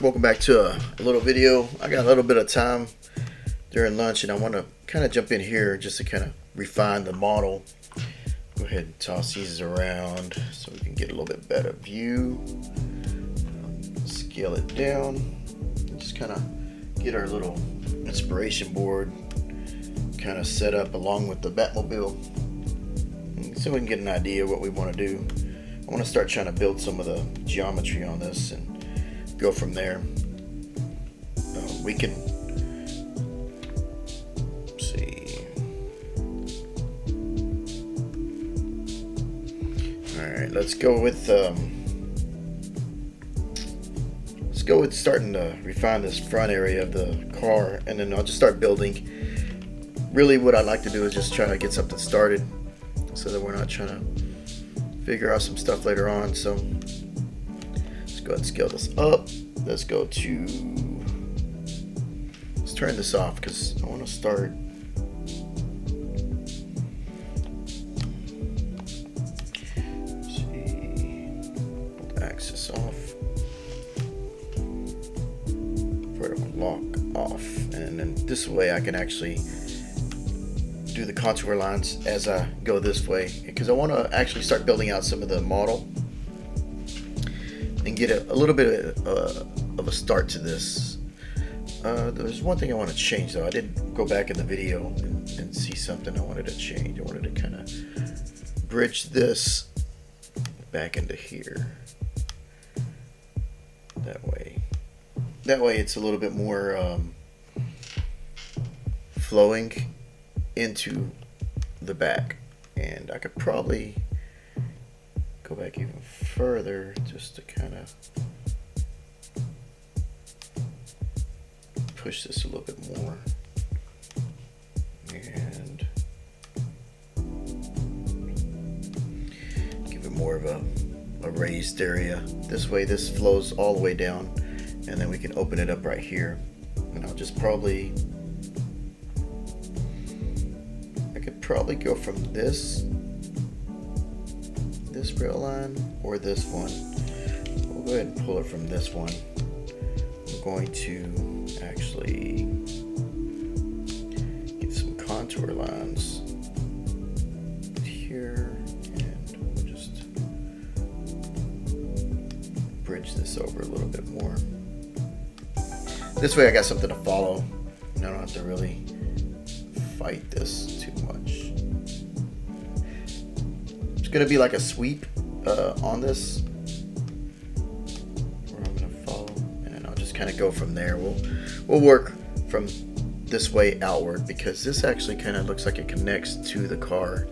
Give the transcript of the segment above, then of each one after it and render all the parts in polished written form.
Welcome back to a little video. I got a little bit of time during lunch and I want to kind of jump in here just to kind of refine the model. Go ahead and toss these around so we can get a little bit better view. Scale it down and just kind of get our little inspiration board kind of set up along with the Batmobile so we can get an idea of what we want to do. I want to start trying to build some of the geometry on this and go from there. We can see. All right, let's go with starting to refine this front area of the car, and then I'll just start building. Really, what I'd like to do is just try to get something started, so that we're not trying to figure out some stuff later on. So let's go ahead and scale this up. Let's go to, let's turn this off because I want to start. Let's see, hold the axis off, vertical lock off, and then this way I can actually do the contour lines as I go this way, because I want to actually start building out some of the model and get a little bit of a start to this. There's one thing I want to change though. I did go back in the video and see something I wanted to change. I wanted to kind of bridge this back into here. That way it's a little bit more flowing into the back, and I could probably go back even further just to kind of push this a little bit more and give it more of a raised area. This way this flows all the way down, and then we can open it up right here, and I'll just probably go from this rail line or this one. We'll go ahead and pull it from this one. We're going to actually get some contour lines here, and we'll just bridge this over a little bit more. This way I got something to follow and I don't have to really fight this too much. It's gonna be like a sweep on this where I'm gonna follow, and then I'll just kind of go from there. We'll work from this way outward, because this actually kind of looks like it connects to the car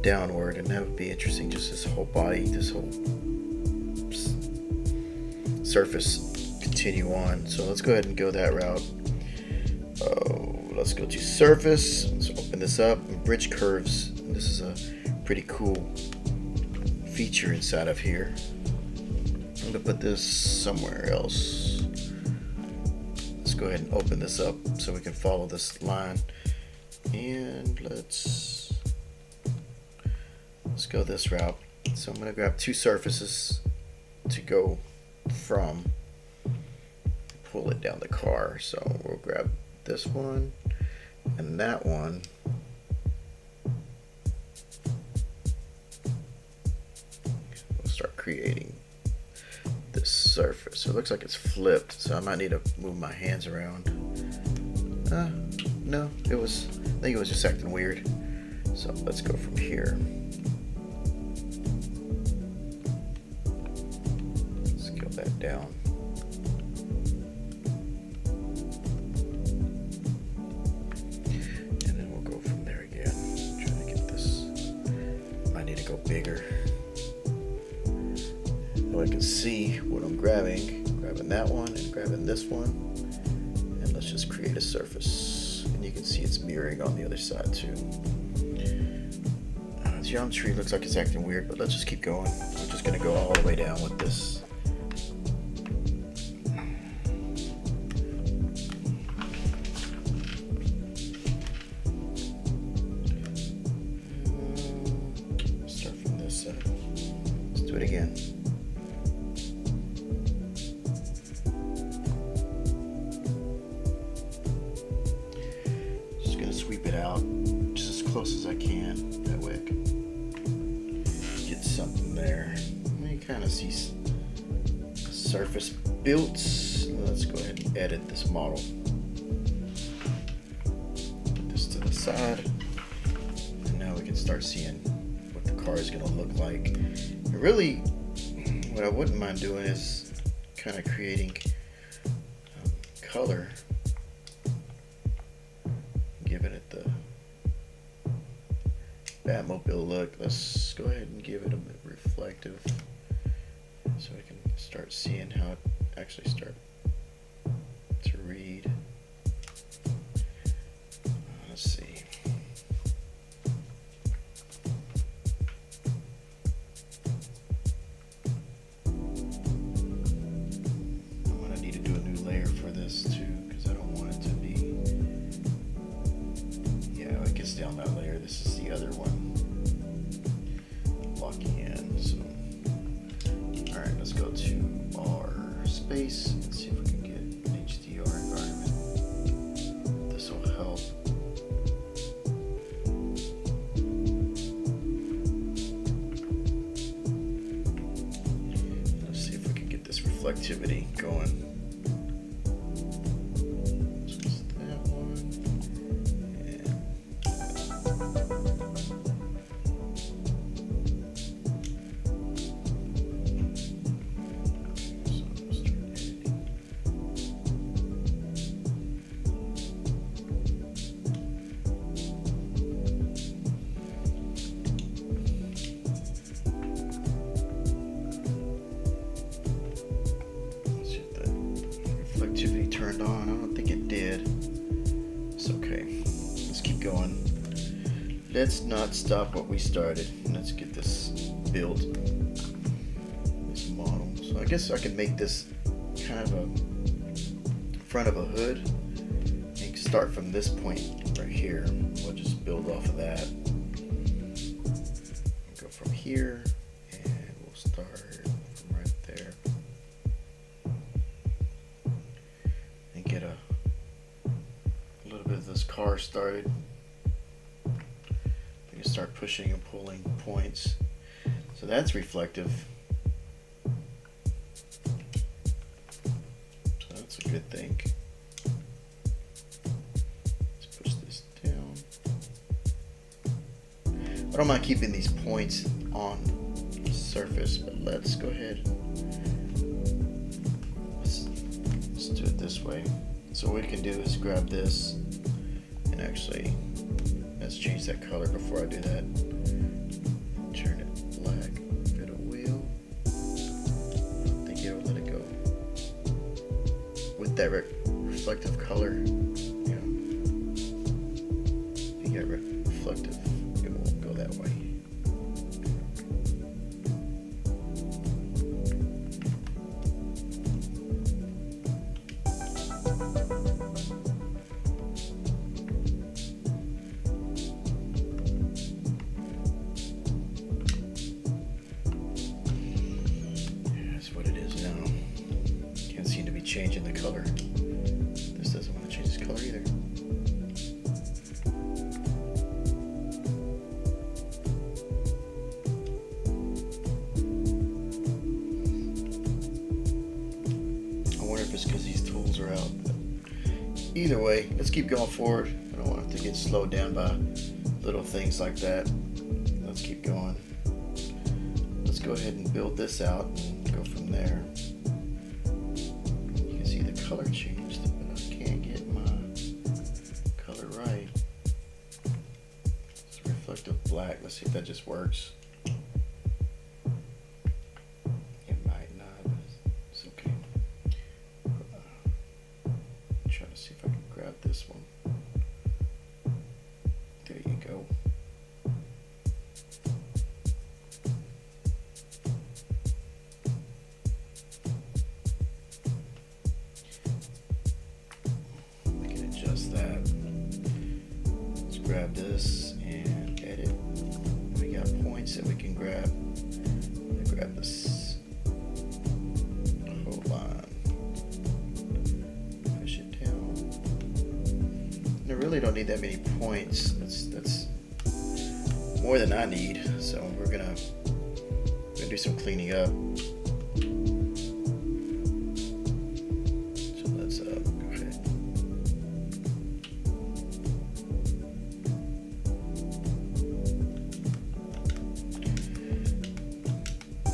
downward, and that would be interesting. Just this whole body, this whole surface continue on. So let's go ahead and go that route. Let's go to surface. Let's open this up and bridge curves. And this is a pretty cool feature inside of here. I'm gonna put this somewhere else. Let's go ahead and open this up so we can follow this line. And let's go this route. So I'm gonna grab two surfaces to go from, pull it down the car. So we'll grab this one and that one. We'll start creating this surface. So it looks like it's flipped, so I might need to move my hands around. No, I think it was just acting weird. So let's go from here. Scale that down. Bigger, so I can see what I'm grabbing that one and grabbing this one, and let's just create a surface, and you can see it's mirroring on the other side too. Geometry looks like it's acting weird, but let's just keep going. I'm just going to go all the way down with this. Start from this side. Let's do it again. can. That way I can get something there. You kind of see surface built. Let's go ahead and edit this model. Put this to the side. And now we can start seeing what the car is going to look like. And really, what I wouldn't mind doing is kind of creating color. Giving it the Batmobile look. Let's go ahead and give it a bit reflective so we can start seeing how it actually start to read. Let's see. I'm gonna need to do a new layer for this too, because I don't want it to be, yeah, it gets down that layer. This is the other one locking in. So alright, let's go to our space and see if we can get an HDR environment. This will help. Let's see if we can get this reflectivity going. Just that one. And reflectivity turned on. I don't think it did. It's okay. Let's keep going. Let's not stop what we started. Let's get this built. This model. So I guess I can make this kind of a front of a hood. And start from this point right here. We'll just build off of that. Go from here and we'll start from right there. Get a little bit of this car started. We can start pushing and pulling points. So that's reflective. So that's a good thing. Let's push this down. I don't mind keeping these points on the surface, but let's go ahead. Let's do it this way. So what we can do is grab this and actually, let's change that color before I do that. Turn it black. Fit a wheel. I think it'll let it go. With that reflective color, you know, if you get reflective, it will go that way. Changing the color. This doesn't want to change its color either. I wonder if it's because these tools are out. But either way, let's keep going forward. I don't want it to get slowed down by little things like that. Let's keep going. Let's go ahead and build this out and go from there. Color changed, but I can't get my color right. It's reflective black. Let's see if that just works. It might not, but it's okay. Try to see if I can grab this one. There you go. Grab this and edit. We got points that we can grab. I'm gonna grab this whole line. Push it down. I really don't need that many points. That's more than I need, so we're gonna do some cleaning up. So let's go ahead.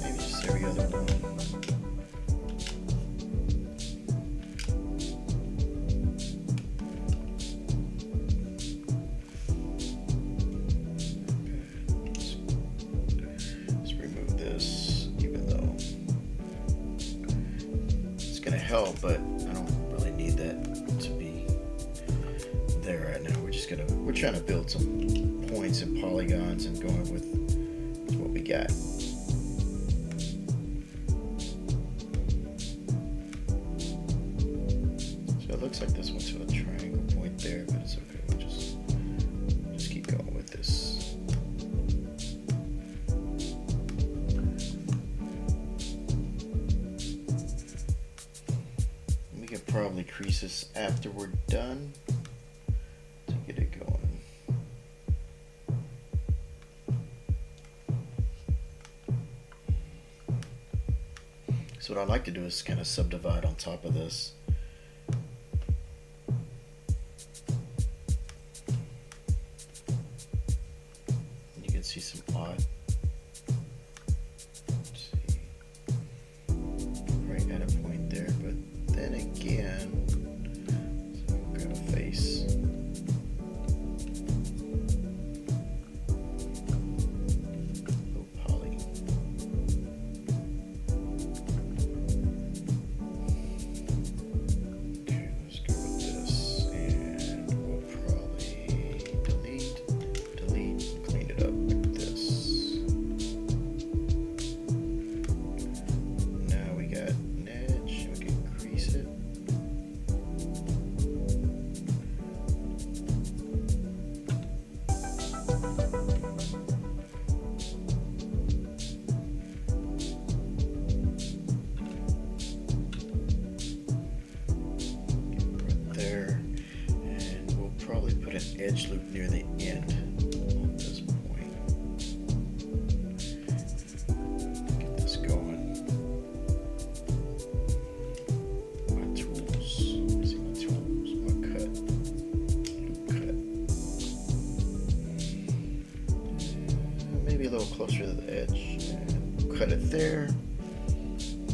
Maybe just every other one. Help, but I don't really need that to be there right now. We're trying to build some points and polygons and going with what we got. So it looks like this went to a triangle point there, but it's okay. We'll just keep going with this. Probably crease this after we're done to get it going. So what I like to do is kind of subdivide on top of this. You can see some odd. Let's see, right at a point there, but then again, so we've got a face. Little poly. Okay, let's go with this, and we'll probably delete, clean it up like this. Now we got an edge. We can crease it. Right there, and we'll probably put an edge loop near the end on this point. Get this going. My tools. See my tools. My cut. Loop cut. Maybe a little closer to the edge. And cut it there.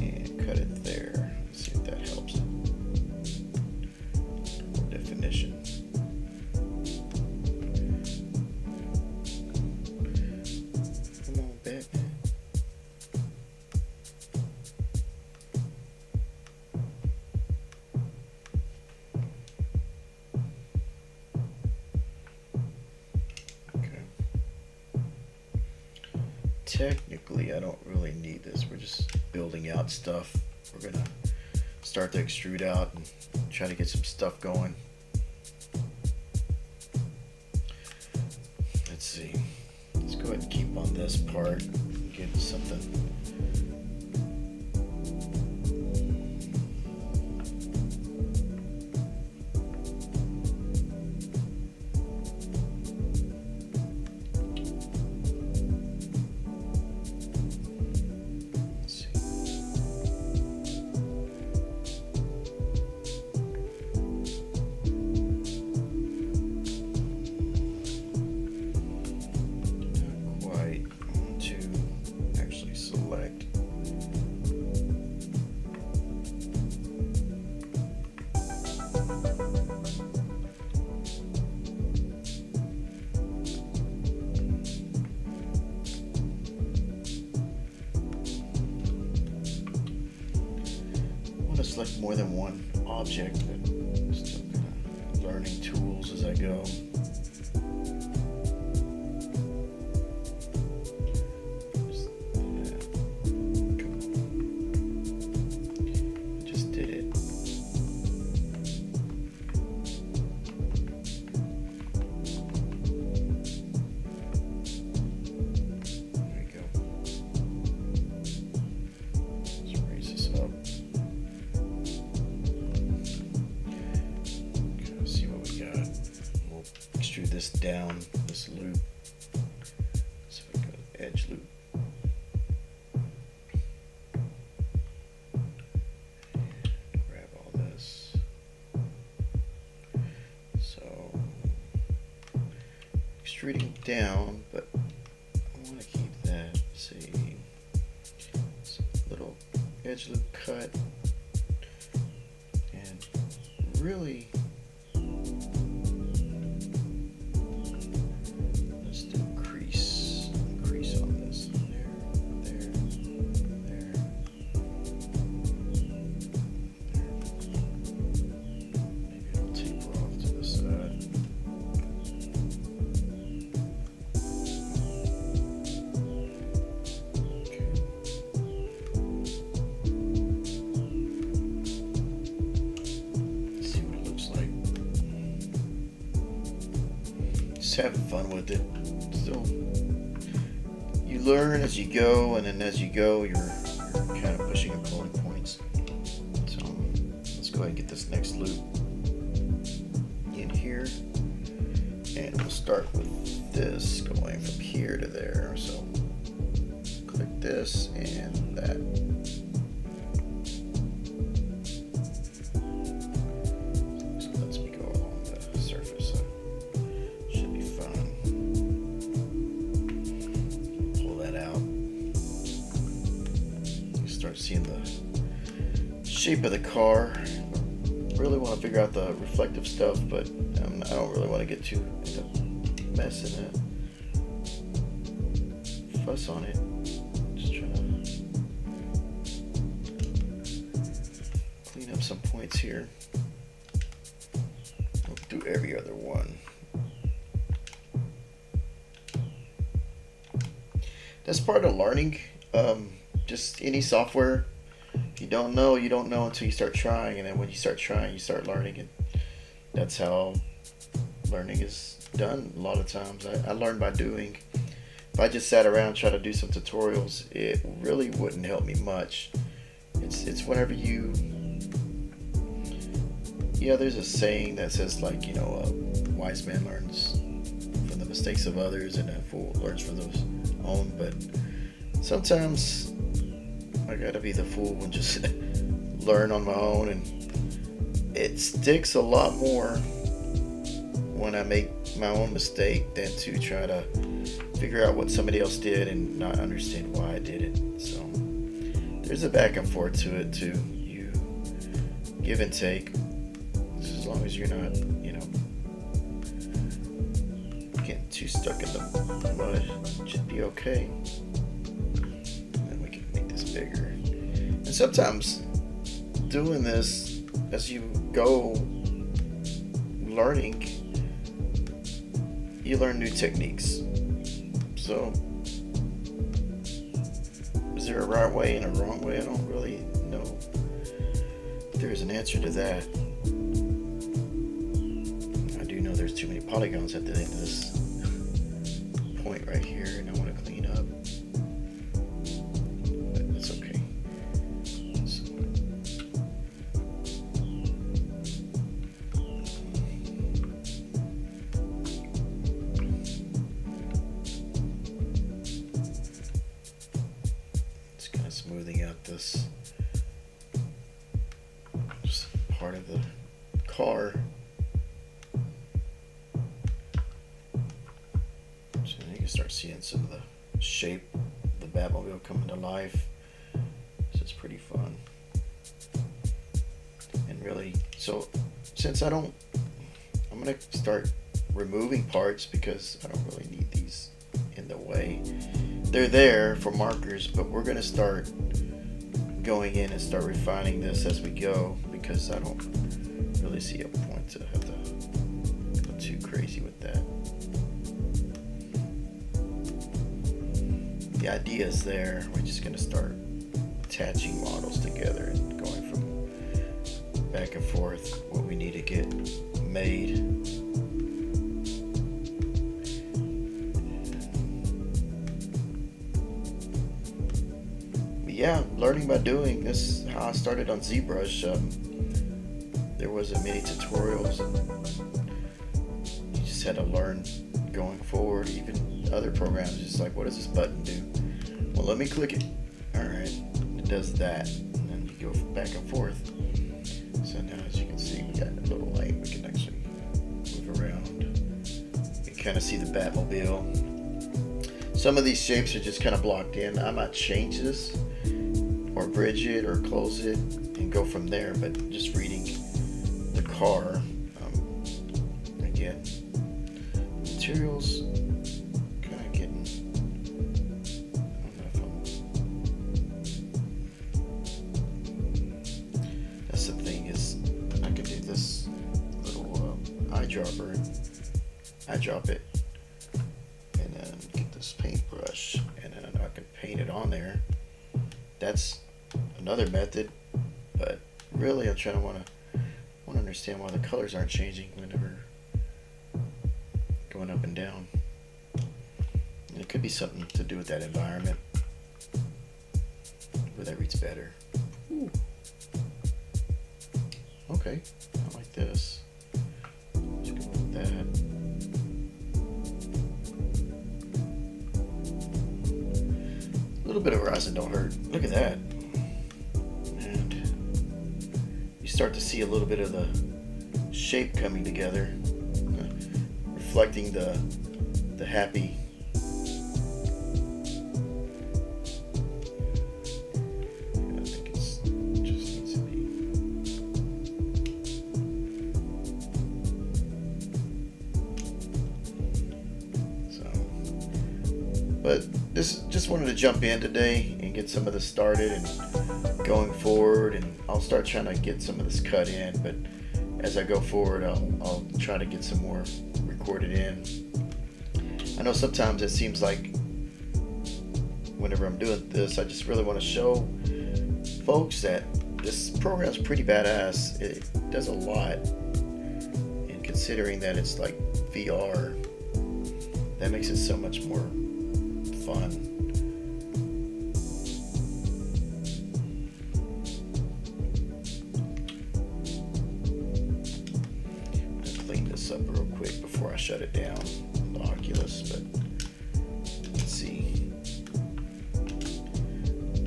And cut it there. Let's see if that helps. More definition. Come on, Batman. Okay. Technically, I don't really need this. We're just building out stuff. We're gonna start to extrude out and try to get some stuff going. Let's see. Let's go ahead and keep on this part and get something. Let's see. Not quite. I want to actually select. I want to select more than one object, but still kind of learning tools as I go. Just, come on. I just did it. There we go. Let's raise this up. Okay, let's see what we got. We'll extrude this down, this loop. down, but I want to keep that. Let's see, it's a little edge loop cut, and really, let's do a crease on this. There. Maybe it'll taper off to the side. Having fun with it. So you learn as you go, and then as you go, you're kind of pushing and pulling points. So let's go ahead and get this next loop in here, and we'll start with this going from here to there. So click this and that. Seeing the shape of the car. Really want to figure out the reflective stuff, but I don't really want to get too into messing it. Fuss on it. Just trying to clean up some points here. We'll do every other one. That's part of learning. Just any software, if you don't know, you don't know until you start trying, and then when you start trying, you start learning, and that's how learning is done a lot of times. I learned by doing. If I just sat around and tried to do some tutorials, it really wouldn't help me much. It's whenever you, there's a saying that says, like, a wise man learns from the mistakes of others, and a fool learns from those own, but sometimes I gotta be the fool and just learn on my own, and it sticks a lot more when I make my own mistake than to try to figure out what somebody else did and not understand why I did it. So there's a back and forth to it too. You give and take, as long as you're not, getting too stuck in the mud, it should be okay. Bigger. And sometimes doing this as you go learning, you learn new techniques. So is there a right way and a wrong way? I don't really know if there's an answer to that. I do know there's too many polygons at the end of this point right here, and I want to clean up. Smoothing out this just part of the car. So you can start seeing some of the shape of the Batmobile coming to life. So it's pretty fun. And really, so since I'm gonna start removing parts because I don't really need these in the way. They're there for markers, but we're going to start going in and start refining this as we go, because I don't really see a point to have to go too crazy with that. The idea is there. We're just going to start attaching models together and going from back and forth what we need to get made. Yeah, learning by doing. This is how I started on ZBrush. There wasn't many tutorials. You just had to learn going forward. Even other programs, just like, what does this button do? Well, let me click it. All right, it does that, and then you go back and forth. So now, as you can see, we got a little light. We can actually move around. We kind of see the Batmobile. Some of these shapes are just kind of blocked in. I might change this or bridge it or close it and go from there, but just reading the car, again, materials kind of getting, I don't know if that's the thing, is I could do this little eyedropper, I drop it, and then get this paintbrush, and then I can paint it on there. That's another method, but really I'm trying to want to understand why the colors aren't changing whenever going up and down. And it could be something to do with that environment where that reads better. Ooh. Okay, I like this. Let's go with that. A little bit of rising don't hurt. Look at that. And you start to see a little bit of the shape coming together, reflecting the happy. I think it just needs to be. So, but this just wanted to jump in today and get some of this started and going forward, and I'll start trying to get some of this cut in, but as I go forward I'll try to get some more recorded in. I know sometimes it seems like whenever I'm doing this, I just really want to show folks that this program's pretty badass. It does a lot, and considering that it's like VR, that makes it so much more fun. Clean this up real quick before I shut it down, the Oculus, but let's see.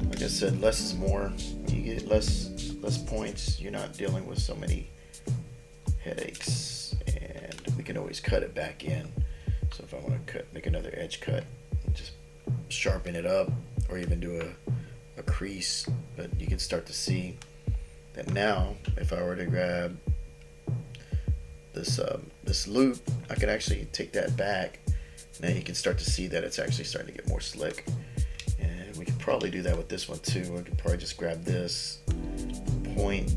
Like I said, less is more. You get less points, you're not dealing with so many headaches, and we can always cut it back in. So if I want to make another edge cut, just sharpen it up, or even do a crease. But you can start to see that now, if I were to grab this loop, I can actually take that back. Now you can start to see that it's actually starting to get more slick. And we could probably do that with this one too. I could probably just grab this point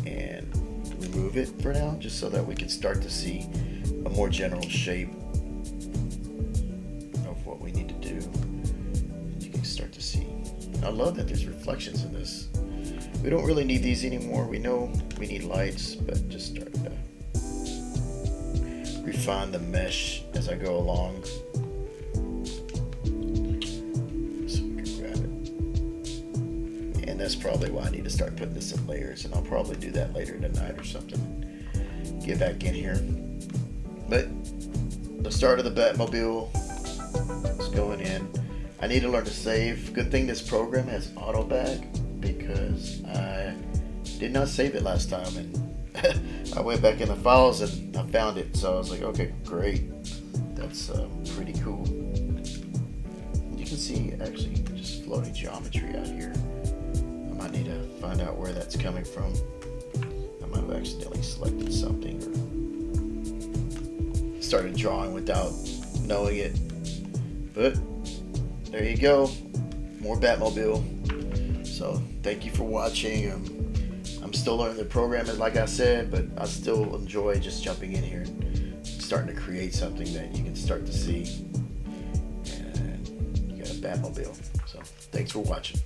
and remove it for now, just so that we can start to see a more general shape of what we need to do. And you can start to see. I love that there's reflections in this. We don't really need these anymore. We know we need lights, but just start to refine the mesh as I go along. So we can grab it. And that's probably why I need to start putting this in layers, and I'll probably do that later tonight or something. Get back in here. But the start of the Batmobile is going in. I need to learn to save. Good thing this program has auto back, because I did not save it last time, and I went back in the files and I found it, so I was like, okay, great. That's pretty cool. You can see actually just floating geometry out here. I might need to find out where that's coming from. I might have accidentally selected something or started drawing without knowing it. But there you go, more Batmobile. So thank you for watching. I'm still learning the programming, like I said, but I still enjoy just jumping in here and starting to create something that you can start to see. And you got a Batmobile. So thanks for watching.